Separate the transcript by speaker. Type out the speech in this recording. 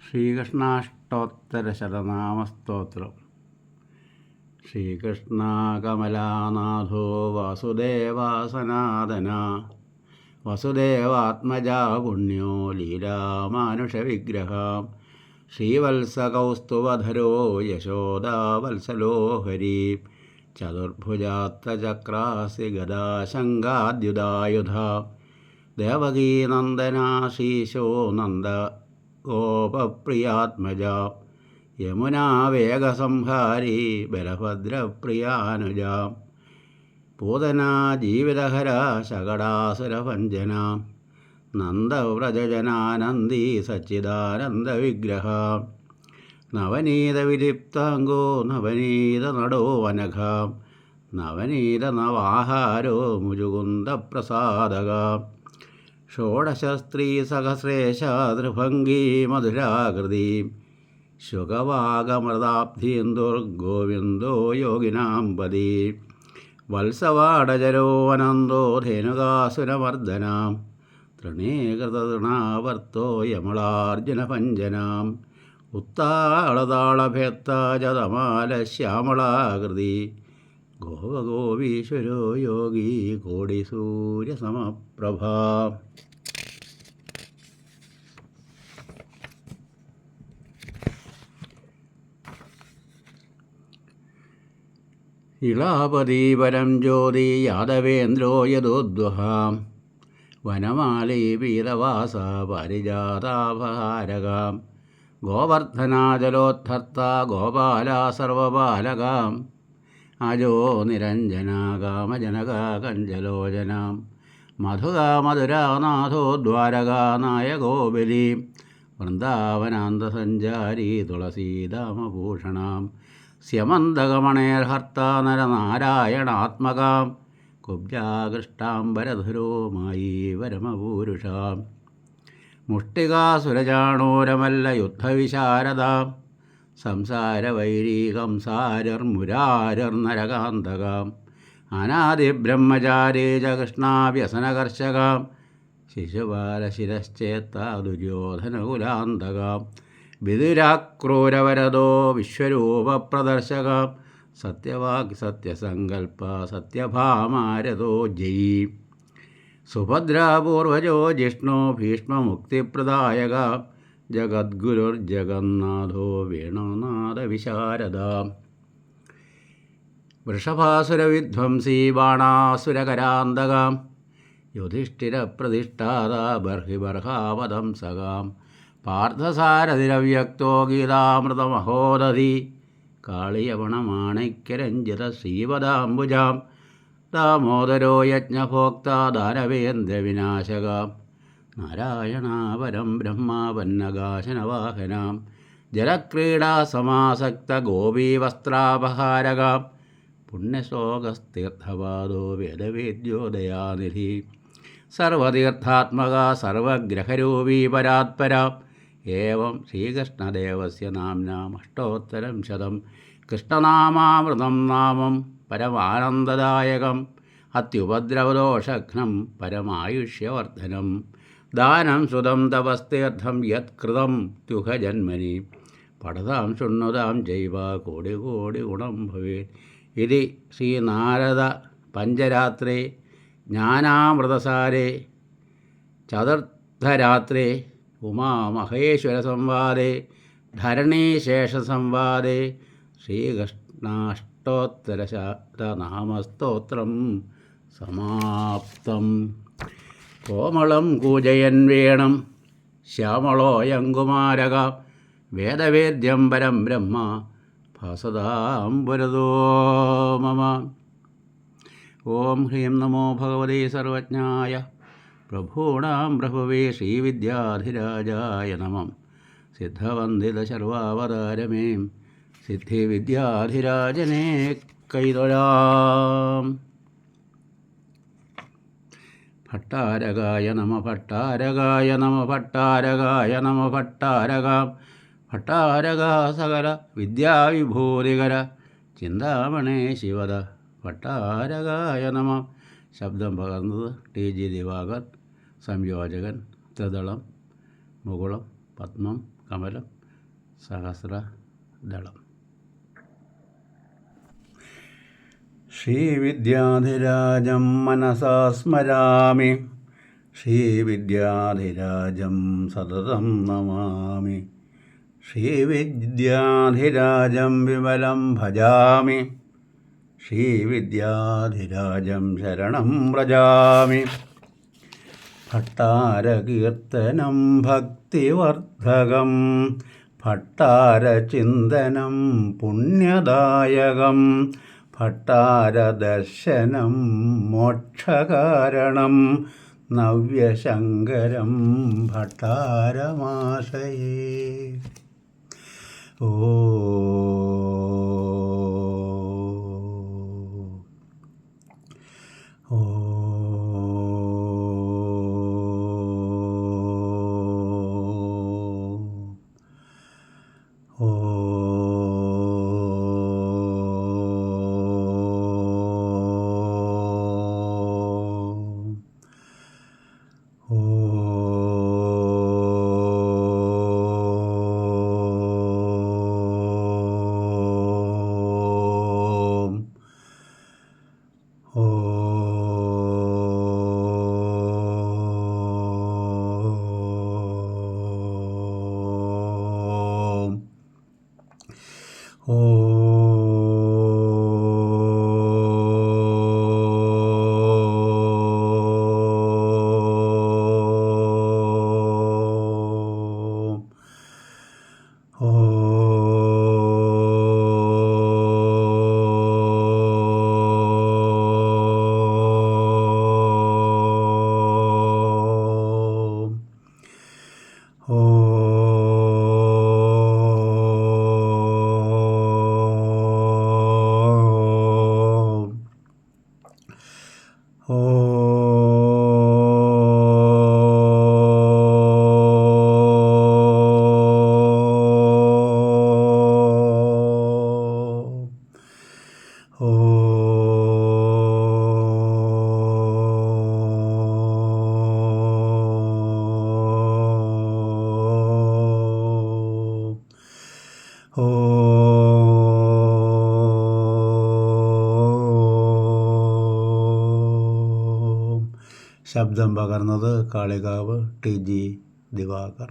Speaker 1: ശ്രീകൃഷ്ണാഷ്ടോത്തരശതനാമസ്തോത്രം. ശ്രീകൃഷ്ണ കമലാനാഥോ വാസുദേവാസനാദന വസുദേവാത്മജാ പുണ്യോ ലീലാമാനുഷവിഗ്രഹ ശ്രീവത്സകൗസ്തുവധരോ യശോദാവത്സലോ ഹരി ചതുർഭുജാത്രചക്രാസി ഗദാശങ്കാദ്യുധായുധ ദേവകീനന്ദനാശീശോ നന്ദ ഗോപപ്രിയാത്മജ യമുനാവേഗസംഹാരി ബലഭദ്രപ്രിയാനുജ പൂതനാ ജീവിതഹര ശകടാസുരഭഞ്ജന നന്ദവ്രജജനാനന്ദീ സച്ചിദാനന്ദവിഗ്രഹ നവനീതവിലിപ്താംഗോ നവനീതനടോ അനഘ നവനീതനവാഹാരോ മുജുകുന്ദപ്രസാദക ഷോഡശസ്ത്രീസഹസ്രേശാതൃഭംഗീ മധുരാകൃതി ശുഗവാഗമൃതാബ്ധീന്ദുർഗോവിന്ദോ യോഗിനാം പദി വത്സവാടജരോ അനന്തോ ധേനുകാസുരമർദ്ദനാം തൃണീകൃതതൃണാവർത്തോ യമളാർജുനഭഞ്ജനാം ഉത്താളതാളഭേത്താജതമാലശ്യാമളാകൃതി ഗോപഗോപീശ്വരോ യോഗി കോടിസൂര്യസമപ്രഭാ. ഇളാപതി പരം ജ്യോതി യാദവേന്ദ്രോ യദോദ്വഹാം വനമാലീ പീതവാസ പാരിജാതാപഹാരകാം ഗോവർദ്ധനാജലോദ്ധർത്ത ഗോപാല സർവപാലകാം അജോ നിരഞ്ജനാ കാമജനകാ കഞ്ചലോചനാം മധുകാ മധുരാനാഥോ ദ്വാരകാ നായകോ ബലി വൃന്ദാവനാന്തസഞ്ചാരി തുളസീദാമഭൂഷണാം സ്യമന്തകമണേർഹർത്താ നരനാരായണാത്മകാം കുബ്ജാകൃഷ്ടാംബരധുരോ മായി പരമപൂരുഷാം മുഷ്ടികാസുരജാണോരമല്ല യുദ്ധവിശാരദാം സംസാരവൈരീകംസാരർമുരാരർനരകാന്തകാം അനാദിബ്രഹ്മചാരേ ച കൃഷ്ണാവ്യസനകർഷകാം ശിശുപാലശിരശ്ചേത്താ ദുര്യോധനകുലാന്തകാം വിദുരാക്രൂരവരദോ വിശ്വരൂപപ്രദർശകാം സത്യവാക് സത്യസങ്കൽപ്പ സത്യഭാമാരതോ ജയീ സുഭദ്രാപൂർവജോ ജിഷ്ണു ഭീഷ്മമുക്തിപ്രദായക ജഗദ്ഗുരുർജഗന്നാഥോ വേണുനാഥവിശാരദ വൃഷഭാസുരവിധ്വംസീ ബാണാസുരകരാന്തകാം യുധിഷ്ഠിരപ്രതിഷ്ഠാത ബർഹിബർഹാവദംസകാം പാർത്ഥസാരഥിരവ്യക്തോ ഗീതാമൃതമഹോദധി കാളിയവണമാണിക്യരഞ്ജിത ശ്രീവദാംബുജാം ദാമോദരോ യജ്ഞഭോക്ത ദാനവേന്ദ്രവിനാശകാം നാരായണാപരം ബ്രഹ്മാപന്നകാശനവാഹനാം ജലക്രീഡാസമാസക്ത ഗോപീവസ്ത്രാപഹാരകാം പുണ്യശോകസ്തീർത്ഥപാദോ വേദവേദ്യോദയാനിധി സർവതീർത്ഥാത്മക സർവഗ്രഹരൂപീ പരാത്പരാം ഏവം ശ്രീകൃഷ്ണദേവസ്യ നാംനാമഷ്ടോത്തരം ശതം കൃഷ്ണനാമാമൃതം നാമം പരമാനന്ദദായകം അത്യുപദ്രവദോഷഘ്നം പരമായുഷ്യവർദ്ധനം ദാനം സുതം തപസ്തീർത്ഥം യത്കൃതം ത്യുഹജന്മനി പഠതാം ശൃണ്വതാം ജൈവ കോടി കോടി ഗുണം ഭവേത്. ഇത് ശ്രീനാരദ പഞ്ചരാത്രേ ജ്ഞാനാമൃതസാരേ ചതുർത്ഥരാത്രേ ഉമാമഹേശ്വരസംവാദേ ധരണീശേഷസംവാദേ ശ്രീകൃഷ്ണാഷ്ടോത്തരശതനാമസ്തോത്രം സമാപ്തം. കോമളം കൂജയൻ വേണം ശ്യാമളോയങ്കുമാരക വേദവേദ്യം പരം ബ്രഹ്മ ഭാസതാം പുരതോ മമ. ഓം ഹ്രീം നമോ ഭഗവതേ സർവജ്ഞായ പ്രഭൂണാം പ്രഭവേ ശ്രീവിദ്യാധിരാജായ നമഃ. സിദ്ധവന്ദിതശർവാവതാരമേ സിദ്ധിവിദ്യാധിരാജനേ കൈതൊഴാം. ഭട്ടാരകായ നമ ഭട്ടാരകായ നമ ഭട്ടാരകായ നമ ഭട്ടാരകാം ഭട്ടാരകാ സകല വിദ്യാവിഭൂതികര ചിന്താമണേ ശിവദ ഭട്ടാരകായ നമ. ശബ്ദം പകർന്നത് TG ദിവാകർ. സംയോജകൻ ത്രിദളം മുകുളം പത്മം കമലം സഹസ്രദളം. ശ്രീവിദ്യാധിരാജം മനസാ സ്മരാമി, ശ്രീവിദ്യാധിരാജം സതതം നമാമി, ശ്രീവിദ്യാധിരാജം വിമലം ഭജാമി, ശ്രീവിദ്യാധിരാജം ശരണം വ്രജാമി. ഭട്ടാരകീർത്തനം ഭക്തിവർദ്ധകം, ഭട്ടാരചിന്തനം പുണ്യദായകം, ഭട്ടാരദർശനം മോക്ഷകാരണം, നവ്യശങ്കരം ഭട്ടാരമാശ്രയേ. ഓ ഓ ഓ ശബ്ദം പകർന്നത് കാളികാവ് ടി ജി ദിവാകർ.